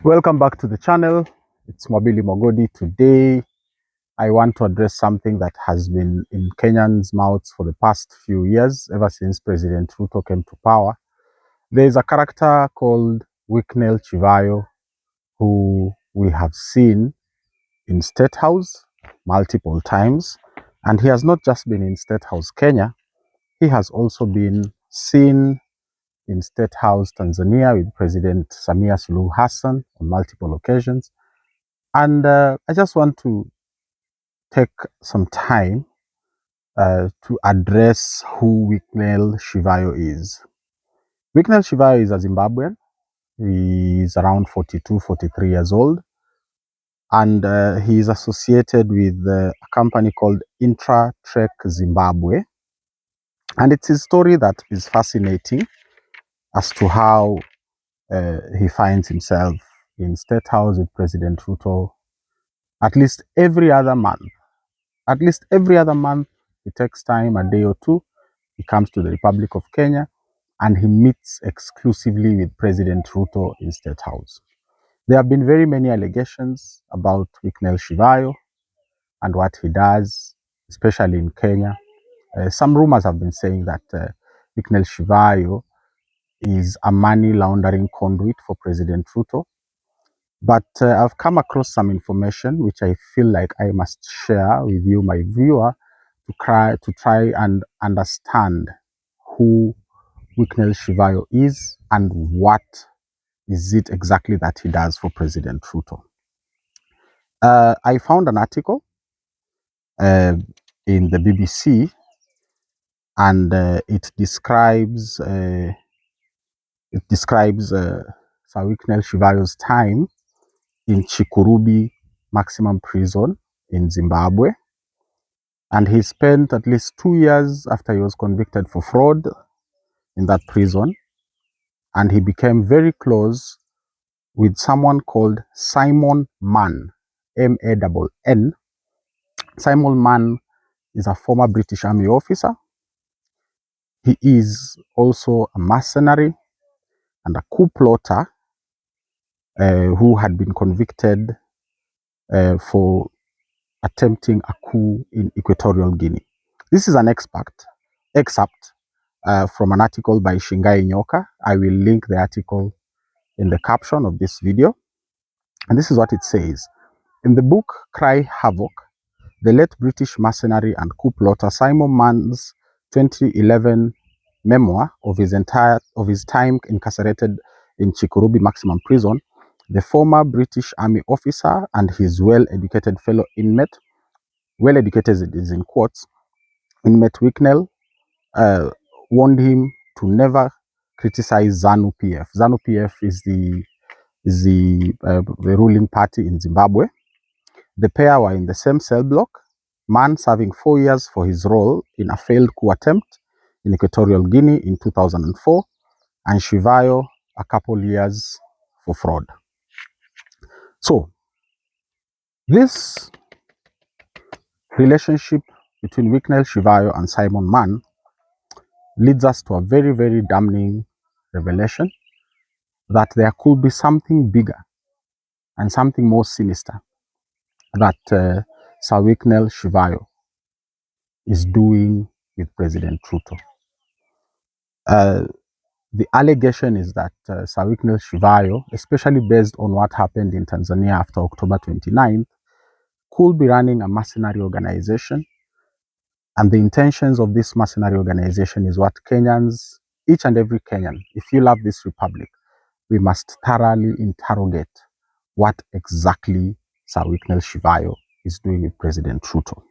Welcome back to the channel. It's Mwabili Mogodi. Today, I want to address something that has been in Kenyans' mouths for the past few years, ever since President Ruto came to power. There is a character called Wicknell Chivayo, who we have seen in State House multiple times. And he has not just been in State House Kenya, he has also been seen in State House Tanzania with President Samia Suluhu Hassan on multiple occasions. And I just want to take some time to address who Wicknell Chivayo is. Wicknell Chivayo is a Zimbabwean. He is around 42, 43 years old. And he is associated with a company called Intra-Trek Zimbabwe. And it's his story that is fascinating as to how he finds himself in State House with President Ruto at least every other month. At least every other month, he takes time, a day or two, he comes to the Republic of Kenya and he meets exclusively with President Ruto in State House. There have been very many allegations about Wicknell Chivayo and what he does, especially in Kenya. Some rumors have been saying that Wicknell Chivayo is a money laundering conduit for President Ruto. But I've come across some information which I feel like I must share with you, my viewer, to try and understand who Wicknell Chivayo is and what is it exactly that he does for President Ruto. I found an article in the BBC, and it describes Sir Wicknell Chivayo's time in Chikurubi Maximum Prison in Zimbabwe. And he spent at least 2 years after he was convicted for fraud in that prison. And he became very close with someone called Simon Mann, M-A-N-N. Simon Mann is a former British Army officer. He is also a mercenary and a coup plotter who had been convicted for attempting a coup in Equatorial Guinea. This is an excerpt from an article by Shingai Nyoka. I will link the article in the caption of this video. And this is what it says. In the book Cry Havoc, the late British mercenary and coup plotter Simon Mann's 2011 memoir of his time incarcerated in Chikurubi Maximum Prison, the former British Army officer and his well-educated fellow inmate, well-educated is in quotes, inmate Wicknell, warned him to never criticize ZANU PF. ZANU PF is the ruling party in Zimbabwe. The pair were in the same cell block, Mann serving 4 years for his role in a failed coup attempt in Equatorial Guinea in 2004, and Chivayo a couple years for fraud. So, this relationship between Wicknell Chivayo and Simon Mann leads us to a very, very damning revelation that there could be something bigger and something more sinister that Sir Wicknell Chivayo is doing with President Ruto. The allegation is that Sir Wicknell Chivayo, especially based on what happened in Tanzania after October 29th, could be running a mercenary organization. And the intentions of this mercenary organization is what Kenyans, each and every Kenyan, if you love this republic, we must thoroughly interrogate what exactly Sir Wicknell Chivayo is doing with President Ruto.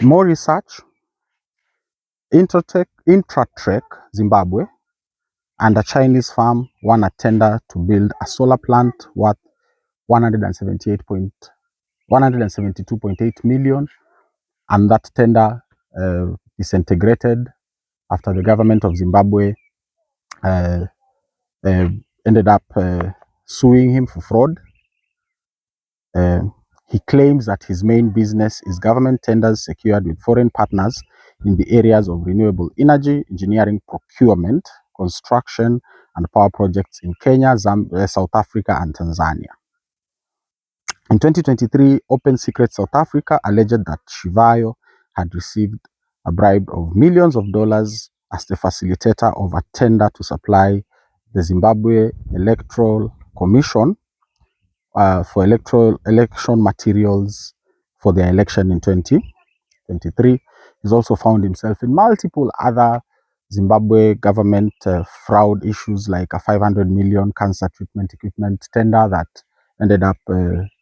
More research. Intra-Trek Zimbabwe and a Chinese firm won a tender to build a solar plant worth 172.8 million, and that tender disintegrated after the government of Zimbabwe ended up suing him for fraud. He claims that his main business is government tenders secured with foreign partners in the areas of renewable energy, engineering, procurement, construction, and power projects in Kenya, Zambia, South Africa, and Tanzania. In 2023, Open Secret South Africa alleged that Chivayo had received a bribe of millions of dollars as the facilitator of a tender to supply the Zimbabwe Electoral Commission for election materials for their election in 2023. He's also found himself in multiple other Zimbabwe government fraud issues, like a 500 million cancer treatment equipment tender that ended up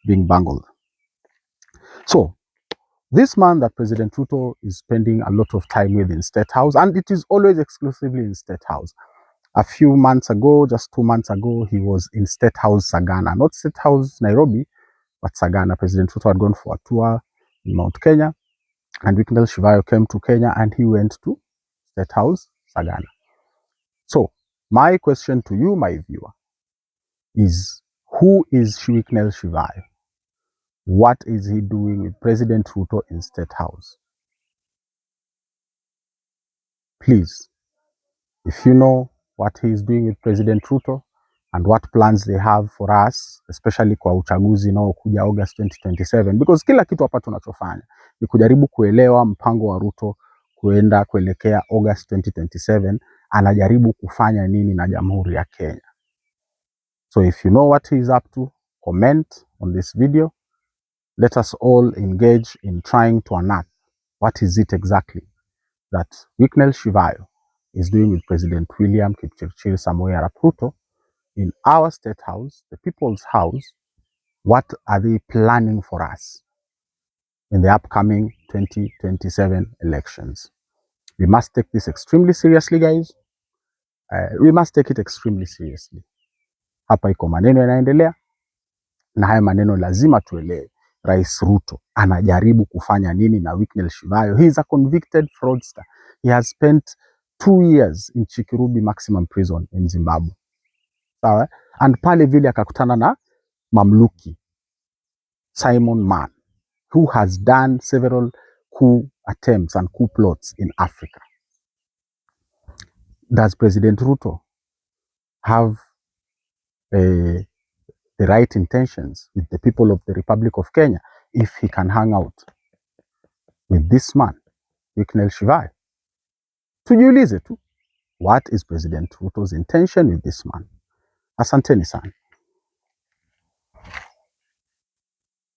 being bungled. So this man that President Ruto is spending a lot of time with in State House, and it is always exclusively in State House. A few months ago, just 2 months ago, he was in State House Sagana, not State House Nairobi, but Sagana. President Ruto had gone for a tour in Mount Kenya, and Wicknell Chivayo came to Kenya and he went to State House Sagana. So my question to you, my viewer, is who is Wicknell Chivayo? What is he doing with President Ruto in State House? Please, if you know what he is doing with President Ruto and what plans they have for us, especially kwa uchaguzi unaokuja August 2027, because kila kitu hapa tunachofanya ni kujaribu kuelewa mpango wa Ruto kuelekea August 2027, anajaribu kufanya nini na Jamhuri ya Kenya. So if you know what he is up to, comment on this video. Let us all engage in trying to unearth what is it exactly that Wicknell Chivayo is doing with President William Kipchirchir Samoei Arap Ruto in our State House, the People's House. What are they planning for us in the upcoming 2027 elections? We must take this extremely seriously, guys. We must take it extremely seriously. Hapa iko maneno yanaendelea, na haya maneno lazima tuelewe. Rais Ruto anajaribu kufanya nini na Wicknell Chivayo? He is a convicted fraudster. He has spent 2 years in Chikirubi maximum prison in Zimbabwe. Sawa? And pale vile akakutana na mamluki Simon Mann, who has done several coup attempts and coup plots in Africa. Does President Ruto have the right intentions with the people of the Republic of Kenya if he can hang out with this man, Wicknell Chivayo? Tujiulize tu, what is President Ruto's intention with this man? Asanteni sana.